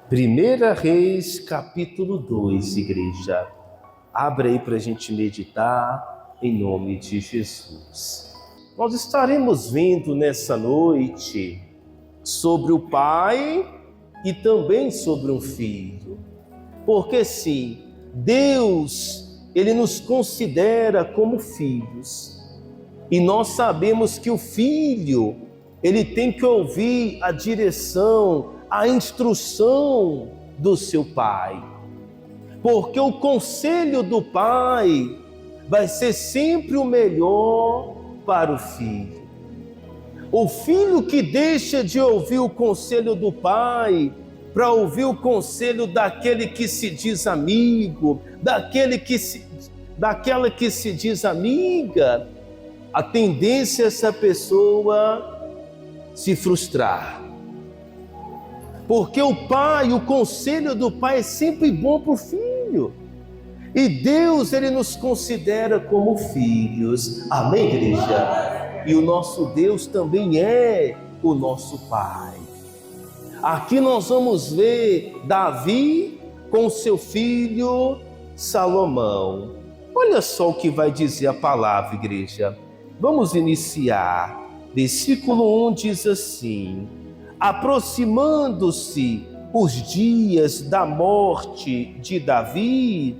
Primeira Reis, capítulo 2, igreja. Abre aí para a gente meditar, em nome de Jesus. Nós estaremos vendo nessa noite sobre o pai e também sobre um filho. Porque sim, Deus, Ele nos considera como filhos. E nós sabemos que o filho, ele tem que ouvir a direção, a instrução do seu pai. Porque o conselho do pai vai ser sempre o melhor para o filho. O filho que deixa de ouvir o conselho do pai para ouvir o conselho daquele que se diz amigo, daquela que se diz amiga, a tendência é essa pessoa se frustrar. Porque o pai, o conselho do pai é sempre bom para o filho. E Deus, Ele nos considera como filhos. Amém, igreja? E o nosso Deus também é o nosso pai. Aqui nós vamos ver Davi com seu filho Salomão. Olha só o que vai dizer a palavra, igreja. Vamos iniciar. Versículo 1 diz assim: aproximando-se os dias da morte de Davi,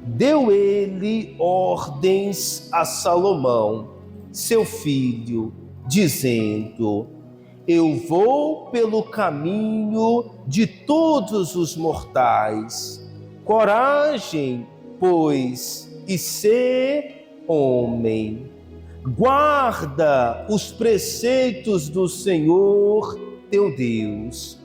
deu ele ordens a Salomão, seu filho, dizendo: eu vou pelo caminho de todos os mortais. Coragem, pois, e sê homem. Guarda os preceitos do Senhor teu Deus,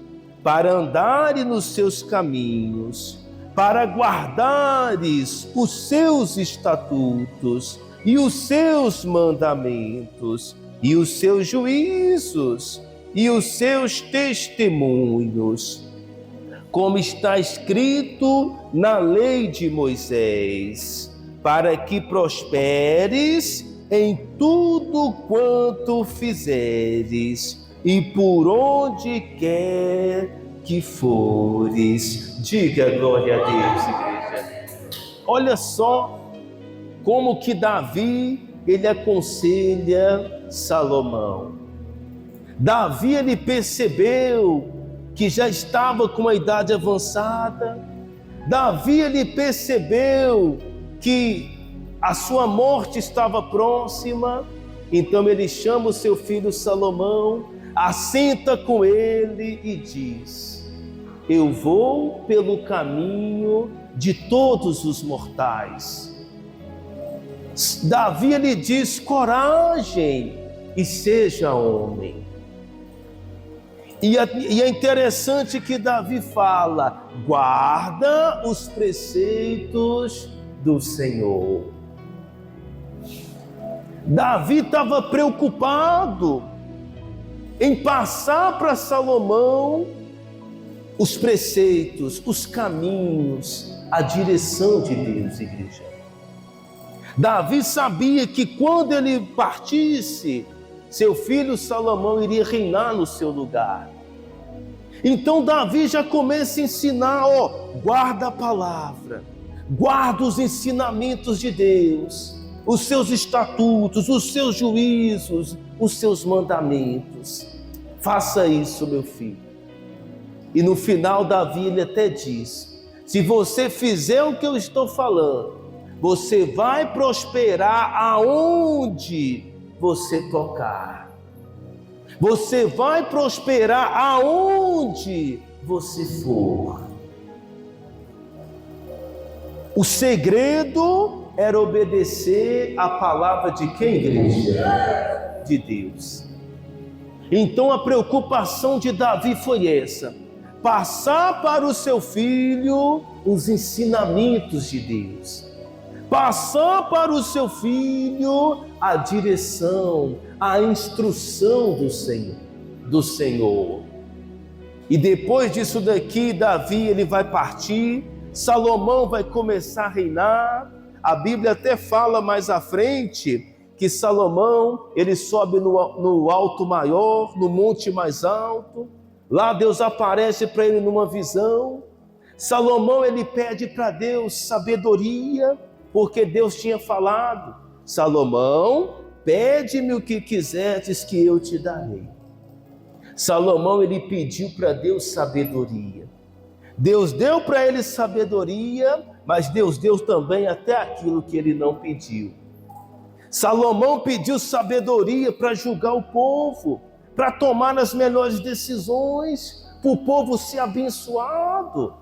para andares nos seus caminhos, para guardares os seus estatutos e os seus mandamentos e os seus juízos e os seus testemunhos, como está escrito na lei de Moisés, para que prosperes em tudo quanto fizeres e por onde quer que fores. Diga glória a Deus, igreja. Olha só como que Davi, ele aconselha Salomão. Davi, ele percebeu que já estava com uma idade avançada. Davi, ele percebeu que a sua morte estava próxima. Então ele chama o seu filho Salomão, assenta com ele e diz: eu vou pelo caminho de todos os mortais. Davi, ele diz: coragem e seja homem. E é interessante que Davi fala: guarda os preceitos do Senhor. Davi estava preocupado em passar para Salomão os preceitos, os caminhos, a direção de Deus, igreja. Davi sabia que quando ele partisse, seu filho Salomão iria reinar no seu lugar. Então Davi já começa a ensinar, guarda a palavra, guarda os ensinamentos de Deus, os seus estatutos, os seus juízos, os seus mandamentos. Faça isso, meu filho. E no final, Davi, ele até diz: se você fizer o que eu estou falando, você vai prosperar aonde você tocar. Você vai prosperar aonde você for. O segredo era obedecer a palavra de quem, igreja? De Deus. Então a preocupação de Davi foi essa: passar para o seu filho os ensinamentos de Deus, passar para o seu filho a direção, a instrução do Senhor. E depois disso daqui, Davi, ele vai partir, Salomão vai começar a reinar. A Bíblia até fala mais à frente que Salomão, ele sobe no alto maior, no monte mais alto, Lá Deus aparece para ele numa visão. Salomão, ele pede para Deus sabedoria, porque Deus tinha falado: Salomão, pede-me o que quiseres que eu te darei. Salomão, ele pediu para Deus sabedoria. Deus deu para ele sabedoria, mas Deus deu também até aquilo que ele não pediu. Salomão pediu sabedoria para julgar o povo, para tomar as melhores decisões, para o povo ser abençoado.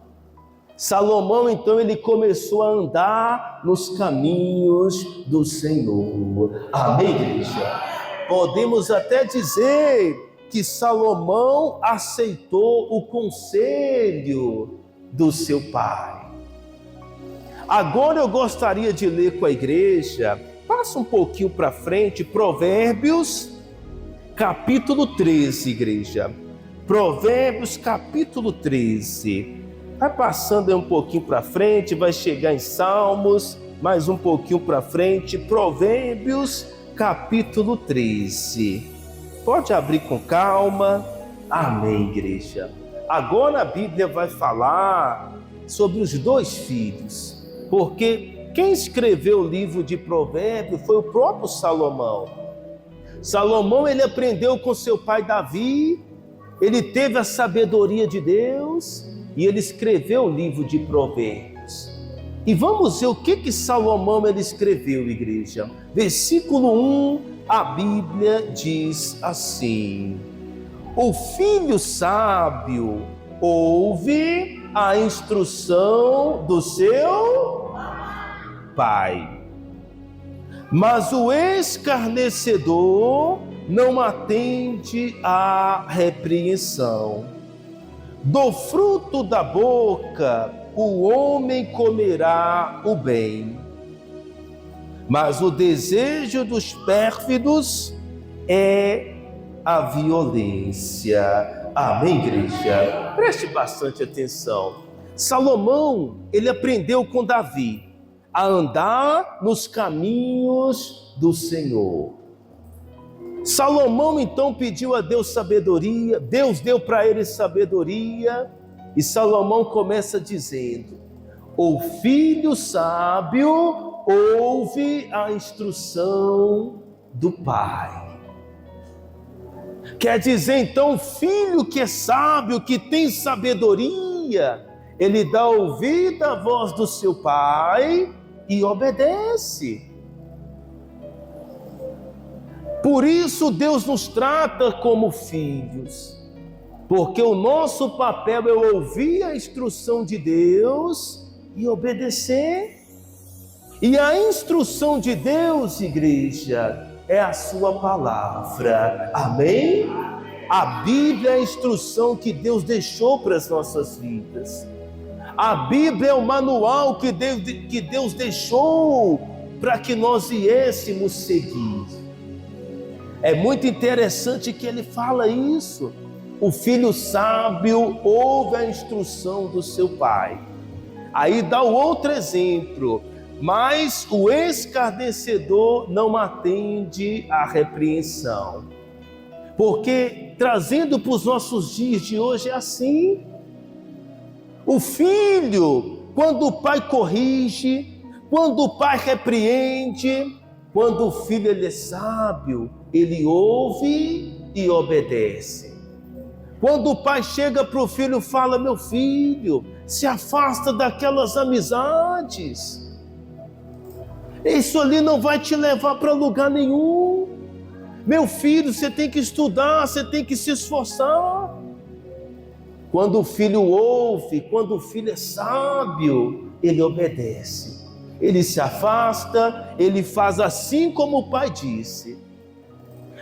Salomão, então, ele começou a andar nos caminhos do Senhor. Amém, igreja? Podemos até dizer que Salomão aceitou o conselho do seu pai. Agora eu gostaria de ler com a igreja, passa um pouquinho para frente, Provérbios, capítulo 13, igreja. Provérbios, capítulo 13. Vai passando aí um pouquinho para frente, vai chegar em Salmos, mais um pouquinho para frente, Provérbios, capítulo 13. Pode abrir com calma. Amém, igreja. Agora a Bíblia vai falar sobre os dois filhos, porque quem escreveu o livro de Provérbios foi o próprio Salomão. Salomão, ele aprendeu com seu pai Davi, ele teve a sabedoria de Deus e ele escreveu o livro de Provérbios. E vamos ver o que Salomão ele escreveu, igreja. Versículo 1, a Bíblia diz assim: o filho sábio ouve a instrução do seu pai, mas o escarnecedor não atende à repreensão. Do fruto da boca o homem comerá o bem, mas o desejo dos pérfidos é a violência. Amém, igreja? Preste bastante atenção. Salomão, ele aprendeu com Davi a andar nos caminhos do Senhor. Salomão então pediu a Deus sabedoria, Deus deu para ele sabedoria, e Salomão começa dizendo: o filho sábio ouve a instrução do pai. Quer dizer, então, o filho que é sábio, que tem sabedoria, ele dá ouvido à voz do seu pai e obedece. Por isso Deus nos trata como filhos, porque o nosso papel é ouvir a instrução de Deus e obedecer. E a instrução de Deus, igreja, é a sua palavra. Amém? A Bíblia é a instrução que Deus deixou para as nossas vidas. A Bíblia é o manual que Deus deixou para que nós viéssemos seguir. É muito interessante que ele fala isso. O filho sábio ouve a instrução do seu pai. Aí dá o outro exemplo: mas o escarnecedor não atende à repreensão. Porque, trazendo para os nossos dias de hoje, é assim. O filho, quando o pai corrige, quando o pai repreende, quando o filho ele é sábio, ele ouve e obedece. Quando o pai chega para o filho e fala: meu filho, se afasta daquelas amizades, isso ali não vai te levar para lugar nenhum. Meu filho, você tem que estudar, você tem que se esforçar. Quando o filho ouve, quando o filho é sábio, ele obedece. Ele se afasta, ele faz assim como o pai disse.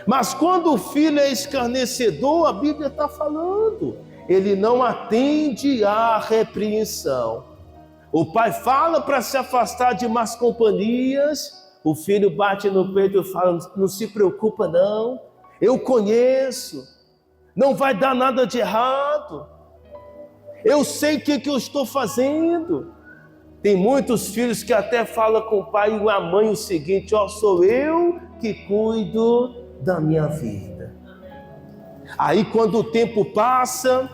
Mas quando o filho é escarnecedor, a Bíblia está falando, ele não atende à repreensão. O pai fala para se afastar de más companhias, o filho bate no peito e fala: não se preocupa não, eu conheço, não vai dar nada de errado, eu sei o que eu estou fazendo. Tem muitos filhos que até falam com o pai e a mãe o seguinte: ó, sou eu que cuido da minha vida. Aí quando o tempo passa,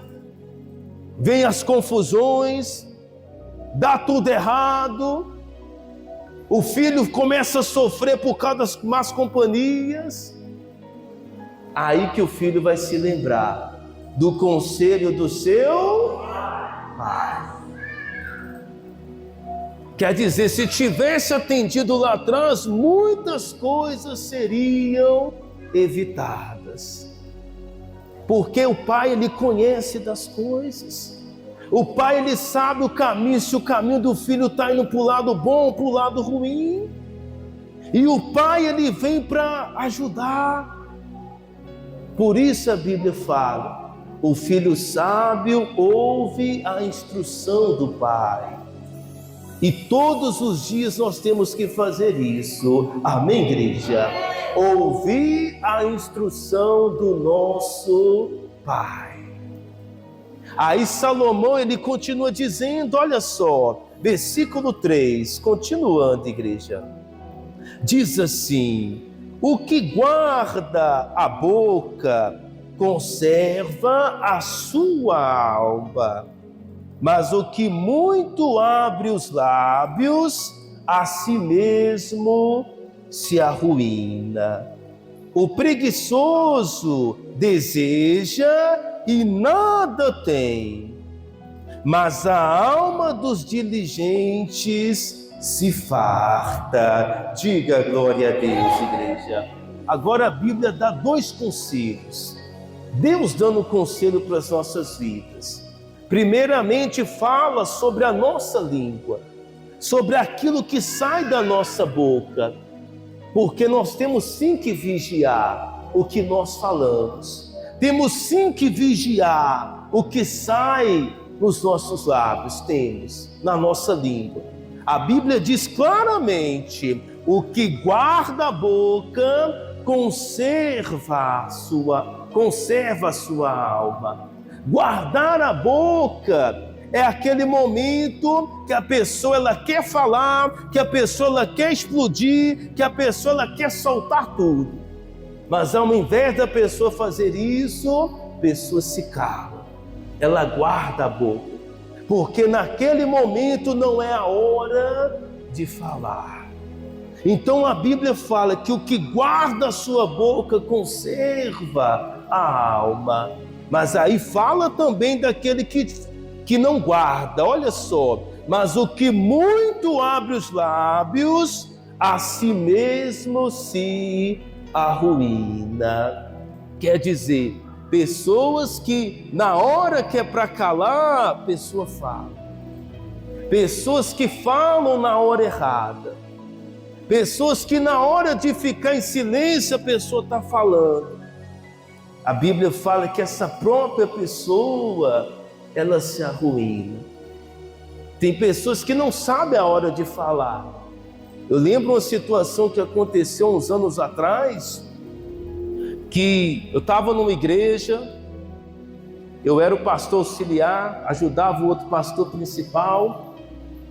vem as confusões, dá tudo errado, o filho começa a sofrer por causa das más companhias. Aí que o filho vai se lembrar do conselho do seu pai. Quer dizer, se tivesse atendido lá atrás, muitas coisas seriam evitadas. Porque o pai, ele conhece das coisas. O pai, ele sabe o caminho, se o caminho do filho está indo para o lado bom ou para o lado ruim. E o pai, ele vem para ajudar. Por isso a Bíblia fala, o filho sábio ouve a instrução do pai. E todos os dias nós temos que fazer isso. Amém, igreja? Ouvir a instrução do nosso pai. Aí Salomão, ele continua dizendo, olha só, versículo 3, continuando, igreja. Diz assim: o que guarda a boca conserva a sua alma, mas o que muito abre os lábios, a si mesmo se arruína. O preguiçoso deseja e nada tem, mas a alma dos diligentes se farta. Diga glória a Deus, igreja. Agora a Bíblia dá 2 conselhos. Deus dando conselho para as nossas vidas. Primeiramente fala sobre a nossa língua, sobre aquilo que sai da nossa boca, porque nós temos sim que vigiar o que nós falamos, temos sim que vigiar o que sai nos nossos lábios, temos na nossa língua. A Bíblia diz claramente, o que guarda a boca conserva a sua alma. Guardar a boca é aquele momento que a pessoa ela quer falar, que a pessoa ela quer explodir, que a pessoa ela quer soltar tudo. Mas ao invés da pessoa fazer isso, a pessoa se cala. Ela guarda a boca, porque naquele momento não é a hora de falar. Então a Bíblia fala que o que guarda a sua boca conserva a alma. Mas aí fala também daquele que não guarda, olha só. Mas o que muito abre os lábios, a si mesmo se arruína. Quer dizer, pessoas que na hora que é para calar, a pessoa fala. Pessoas que falam na hora errada. Pessoas que na hora de ficar em silêncio, a pessoa está falando. A Bíblia fala que essa própria pessoa, ela se arruína. Tem pessoas que não sabem a hora de falar. Eu lembro uma situação que aconteceu uns anos atrás, que eu estava numa igreja, eu era o pastor auxiliar, ajudava o outro pastor principal,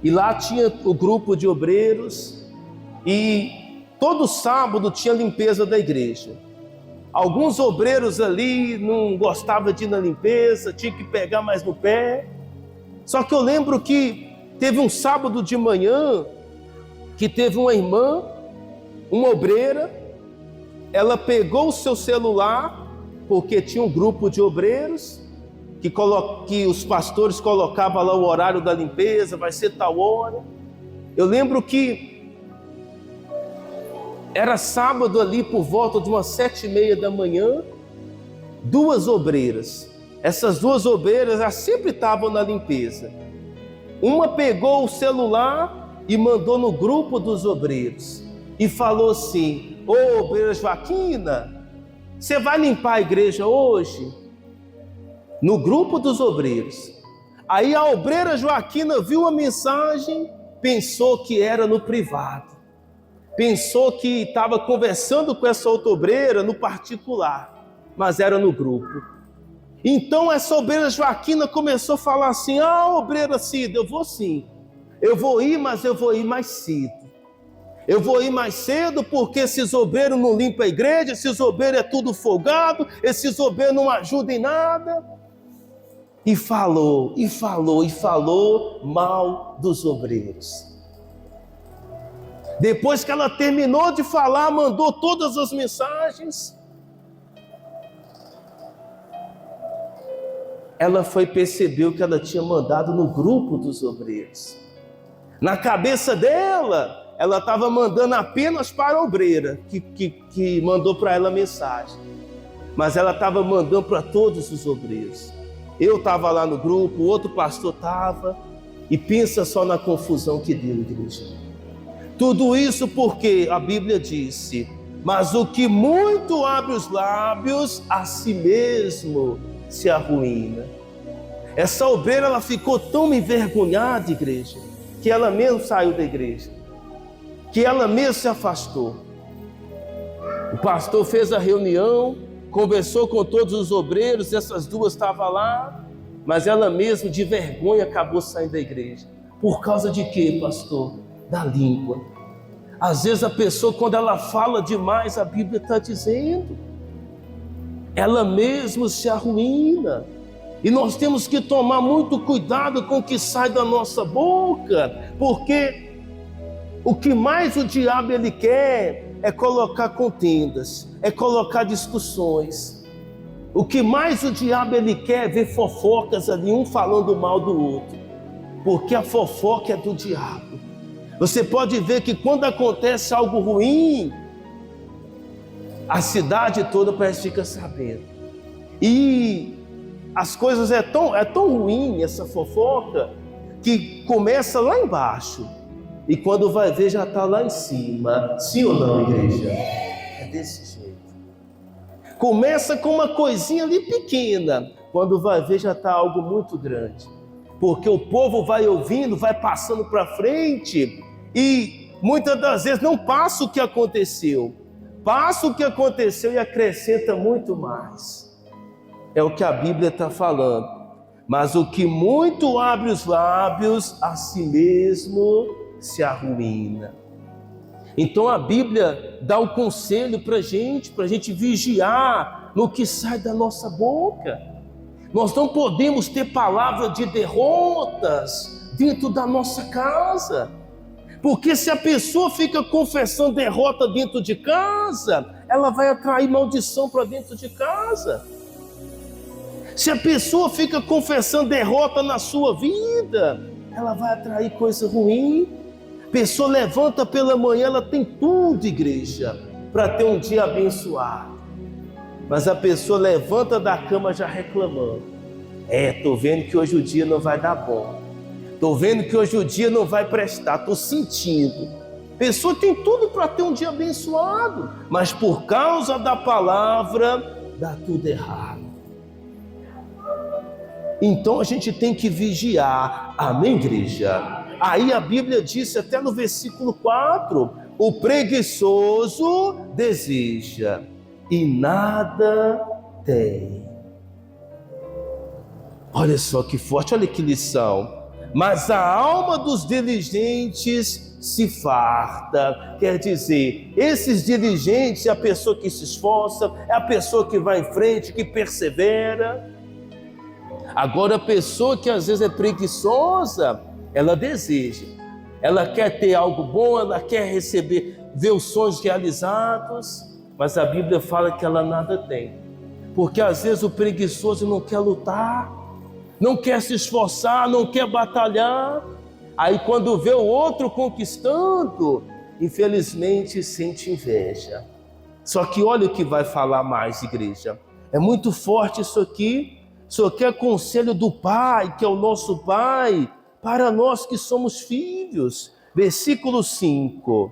e lá tinha o grupo de obreiros, e todo sábado tinha limpeza da igreja. Alguns obreiros ali não gostavam de ir na limpeza, tinha que pegar mais no pé. Só que eu lembro que teve um sábado de manhã, que teve uma irmã, uma obreira, ela pegou o seu celular, porque tinha um grupo de obreiros, que os pastores colocavam lá o horário da limpeza, vai ser tal hora. Eu lembro que era sábado ali por volta de umas 7:30 da manhã, 2 obreiras. Essas 2 obreiras já sempre estavam na limpeza. Uma pegou o celular e mandou no grupo dos obreiros e falou assim: ô obreira Joaquina, você vai limpar a igreja hoje? No grupo dos obreiros. Aí a obreira Joaquina viu a mensagem, pensou que era no privado. Pensou que estava conversando com essa outra obreira no particular, mas era no grupo. Então essa obreira Joaquina começou a falar assim: obreira Cida, eu vou sim, eu vou ir, mas eu vou ir mais cedo. Eu vou ir mais cedo porque esses obreiros não limpam a igreja, esses obreiros é tudo folgado, esses obreiros não ajudam em nada. E falou mal dos obreiros. Depois que ela terminou de falar, mandou todas as mensagens. Ela percebeu que ela tinha mandado no grupo dos obreiros. Na cabeça dela, ela estava mandando apenas para a obreira, que mandou para ela a mensagem. Mas ela estava mandando para todos os obreiros. Eu estava lá no grupo, o outro pastor estava. E pensa só na confusão que deu, igreja. Tudo isso porque a Bíblia disse: mas o que muito abre os lábios, a si mesmo se arruína. Essa obreira, ela ficou tão envergonhada, igreja, que ela mesmo saiu da igreja, que ela mesmo se afastou. O pastor fez a reunião, conversou com todos os obreiros, essas duas estavam lá, mas ela mesma, de vergonha, acabou saindo da igreja. Por causa de quê, pastor? Da língua. Às vezes a pessoa, quando ela fala demais, a Bíblia está dizendo, ela mesma se arruína. E nós temos que tomar muito cuidado com o que sai da nossa boca, porque o que mais o diabo ele quer é colocar contendas, é colocar discussões. O que mais o diabo ele quer é ver fofocas ali, um falando mal do outro, porque a fofoca é do diabo. Você pode ver que quando acontece algo ruim, a cidade toda parece que fica sabendo. E as coisas é tão ruim, essa fofoca, que começa lá embaixo. E quando vai ver, já está lá em cima. Sim ou não, igreja? É desse jeito. Começa com uma coisinha ali pequena. Quando vai ver, já está algo muito grande. Porque o povo vai ouvindo, vai passando para frente. E muitas das vezes não passa o que aconteceu. Passa o que aconteceu e acrescenta muito mais. É o que a Bíblia está falando. Mas o que muito abre os lábios, a si mesmo se arruína. Então a Bíblia dá um conselho para a gente vigiar no que sai da nossa boca. Nós não podemos ter palavra de derrotas dentro da nossa casa. Porque se a pessoa fica confessando derrota dentro de casa, ela vai atrair maldição para dentro de casa. Se a pessoa fica confessando derrota na sua vida, ela vai atrair coisa ruim. A pessoa levanta pela manhã, ela tem tudo, igreja, para ter um dia abençoado. Mas a pessoa levanta da cama já reclamando. Estou vendo que hoje o dia não vai dar bom. Estou vendo que hoje o dia não vai prestar, estou sentindo. A pessoa tem tudo para ter um dia abençoado, mas por causa da palavra, dá tudo errado. Então a gente tem que vigiar, amém, igreja? Aí a Bíblia disse até no versículo 4, o preguiçoso deseja e nada tem. Olha só que forte, olha que lição. Mas a alma dos diligentes se farta. Quer dizer, esses diligentes é a pessoa que se esforça, é a pessoa que vai em frente, que persevera. Agora a pessoa que às vezes é preguiçosa, ela deseja, ela quer ter algo bom, ela quer ver os sonhos realizados, mas a Bíblia fala que ela nada tem, porque às vezes o preguiçoso não quer lutar, não quer se esforçar, não quer batalhar, aí quando vê o outro conquistando, infelizmente sente inveja. Só que olha o que vai falar mais, igreja, é muito forte isso aqui é conselho do Pai, que é o nosso Pai, para nós que somos filhos. Versículo 5.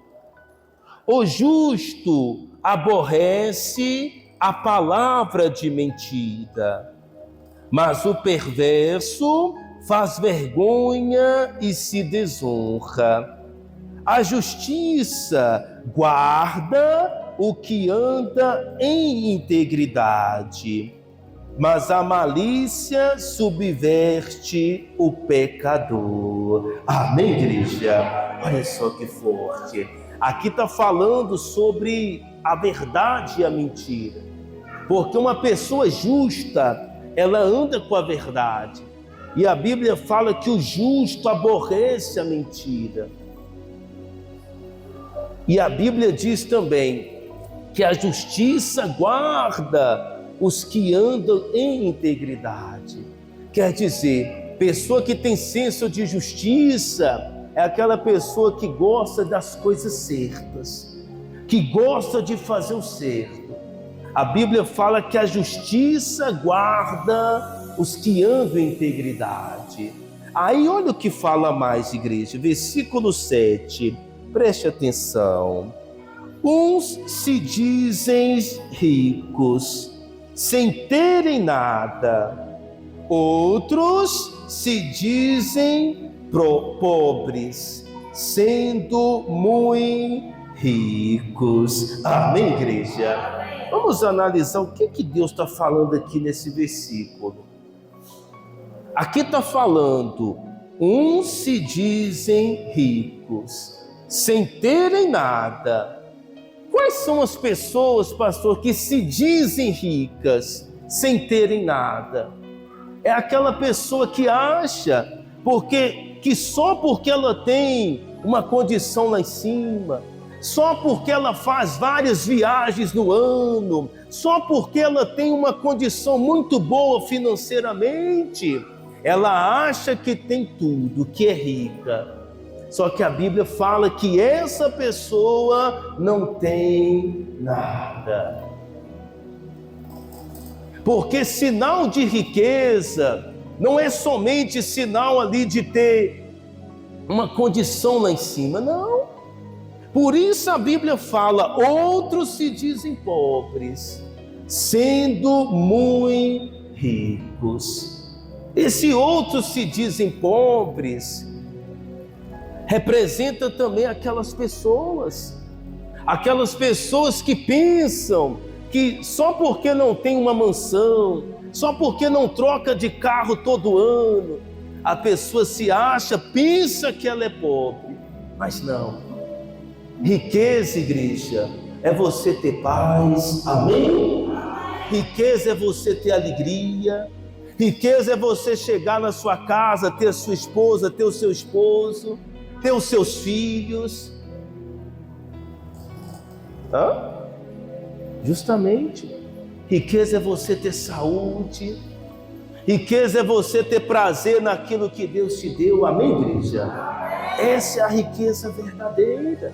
O justo aborrece a palavra de mentira, mas o perverso faz vergonha e se desonra. A justiça guarda o que anda em integridade, mas a malícia subverte o pecador. Amém, igreja? Olha só que forte. Aqui está falando sobre a verdade e a mentira. Porque uma pessoa justa, ela anda com a verdade. E a Bíblia fala que o justo aborrece a mentira. E a Bíblia diz também que a justiça guarda os que andam em integridade. Quer dizer, pessoa que tem senso de justiça é aquela pessoa que gosta das coisas certas, que gosta de fazer o certo. A Bíblia fala que a justiça guarda os que andam em integridade. Aí olha o que fala mais, igreja, versículo 7, preste atenção. Uns se dizem ricos, sem terem nada. Outros se dizem pobres, sendo muito ricos. Amém, igreja? Vamos analisar o que Deus está falando aqui nesse versículo. Aqui está falando, uns se dizem ricos, sem terem nada. Quais são as pessoas, pastor, que se dizem ricas, sem terem nada? É aquela pessoa que acha que só porque ela tem uma condição lá em cima, só porque ela faz várias viagens no ano, só porque ela tem uma condição muito boa financeiramente, ela acha que tem tudo, que é rica. Só que a Bíblia fala que essa pessoa não tem nada. Porque sinal de riqueza não é somente sinal ali de ter uma condição lá em cima, não. Por isso a Bíblia fala, outros se dizem pobres, sendo muito ricos. Esse outros se dizem pobres representa também aquelas pessoas que pensam que só porque não tem uma mansão, só porque não troca de carro todo ano, a pessoa se acha, pensa que ela é pobre, mas não. Riqueza, igreja, é você ter paz, amém? Riqueza é você ter alegria, riqueza é você chegar na sua casa, ter a sua esposa, ter o seu esposo, ter os seus filhos. Justamente, riqueza é você ter saúde, riqueza é você ter prazer naquilo que Deus te deu, amém, igreja? Essa é a riqueza verdadeira.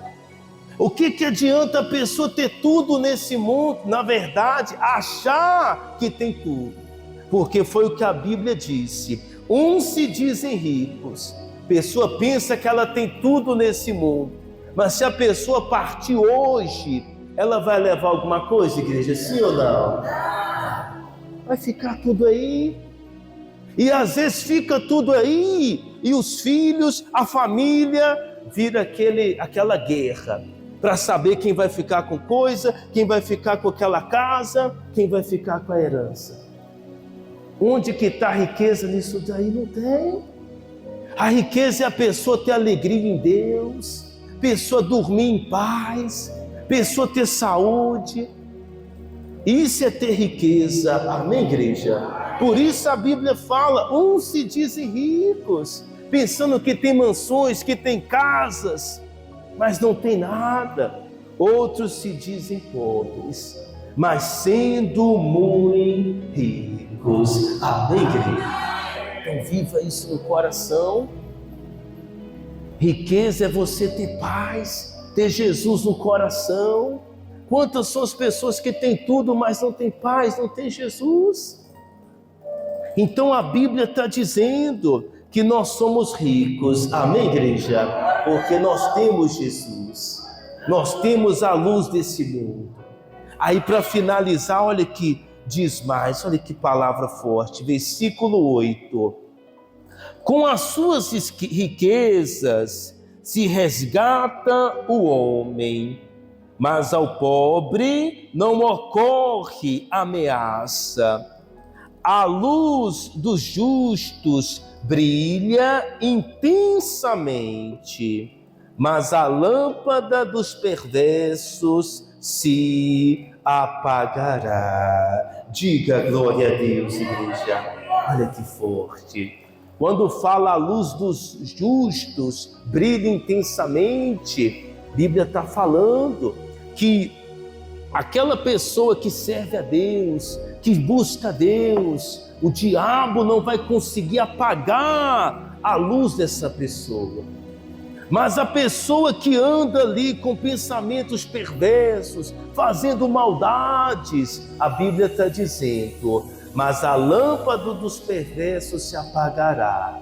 O que adianta a pessoa ter tudo nesse mundo, na verdade, achar que tem tudo? Porque foi o que a Bíblia disse, uns se dizem ricos, a pessoa pensa que ela tem tudo nesse mundo, mas se a pessoa partir hoje, ela vai levar alguma coisa, igreja? Sim ou não? Vai ficar tudo aí. E às vezes fica tudo aí, e os filhos, a família, vira aquela guerra, para saber quem vai ficar com coisa, quem vai ficar com aquela casa, quem vai ficar com a herança. Onde que está a riqueza nisso daí? Não tem. A riqueza é a pessoa ter alegria em Deus, pessoa dormir em paz, pessoa ter saúde. Isso é ter riqueza, amém, igreja? Por isso a Bíblia fala, uns se dizem ricos, pensando que tem mansões, que tem casas, mas não tem nada. Outros se dizem pobres, mas sendo muito ricos, amém, igreja? Então viva isso no coração. Riqueza é você ter paz, ter Jesus no coração. Quantas são as pessoas que têm tudo, mas não têm paz, não têm Jesus? Então a Bíblia está dizendo que nós somos ricos, amém, igreja? Porque nós temos Jesus, nós temos a luz desse mundo. Aí para finalizar, olha que diz mais, olha que palavra forte, versículo 8. Com as suas riquezas se resgata o homem, mas ao pobre não ocorre ameaça. A luz dos justos brilha intensamente, mas a lâmpada dos perversos se apagará. Diga glória a Deus, igreja. Olha que forte. Quando fala a luz dos justos brilha intensamente, a Bíblia está falando que aquela pessoa que serve a Deus, que busca a Deus, o diabo não vai conseguir apagar a luz dessa pessoa. Mas a pessoa que anda ali com pensamentos perversos, fazendo maldades, a Bíblia está dizendo, mas a lâmpada dos perversos se apagará.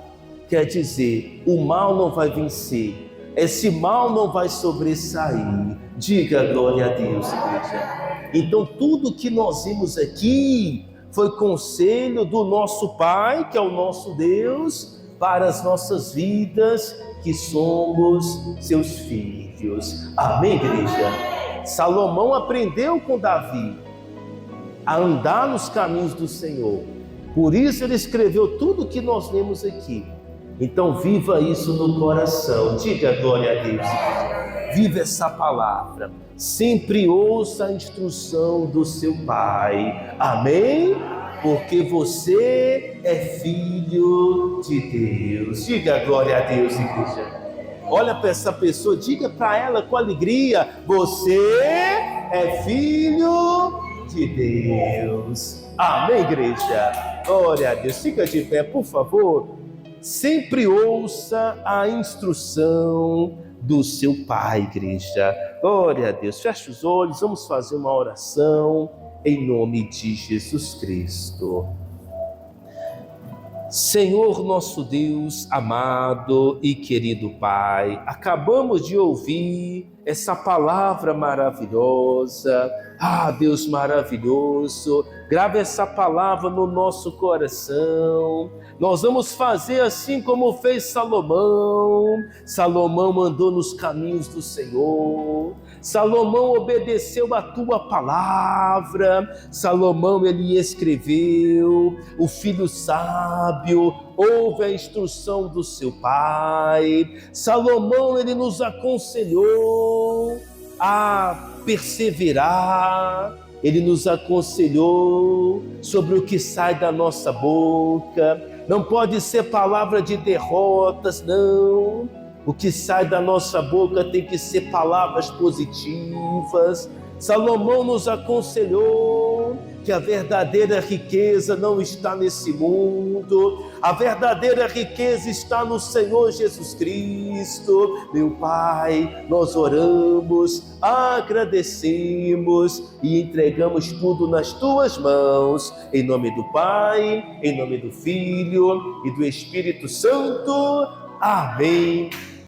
Quer dizer, o mal não vai vencer, esse mal não vai sobressair. Diga glória a Deus, igreja. Então tudo que nós vimos aqui foi conselho do nosso Pai, que é o nosso Deus, para as nossas vidas, que somos seus filhos. Amém, igreja? Salomão aprendeu com Davi a andar nos caminhos do Senhor. Por isso ele escreveu tudo o que nós lemos aqui. Então viva isso no coração. Diga glória a Deus. Viva essa palavra. Sempre ouça a instrução do seu Pai. Amém? Porque você é filho de Deus. Diga glória a Deus, igreja. Olha para essa pessoa, diga para ela com alegria: você é filho de Deus. Amém, igreja? Glória a Deus. Fica de pé, por favor. Sempre ouça a instrução do seu Pai, igreja. Glória a Deus. Feche os olhos, vamos fazer uma oração em nome de Jesus Cristo. Senhor nosso Deus, amado e querido Pai, acabamos de ouvir essa palavra maravilhosa. Deus maravilhoso, grave essa palavra no nosso coração. Nós vamos fazer assim como fez Salomão. Salomão andou nos caminhos do Senhor. Salomão obedeceu a tua palavra. Salomão, ele escreveu. O filho sábio ouve a instrução do seu pai. Salomão, ele nos aconselhou a perseverar. Ele nos aconselhou sobre o que sai da nossa boca. Não pode ser palavra de derrotas, não. O que sai da nossa boca tem que ser palavras positivas. Salomão nos aconselhou que a verdadeira riqueza não está nesse mundo, a verdadeira riqueza está no Senhor Jesus Cristo. Meu Pai, nós oramos, agradecemos e entregamos tudo nas Tuas mãos, em nome do Pai, em nome do Filho e do Espírito Santo. Amém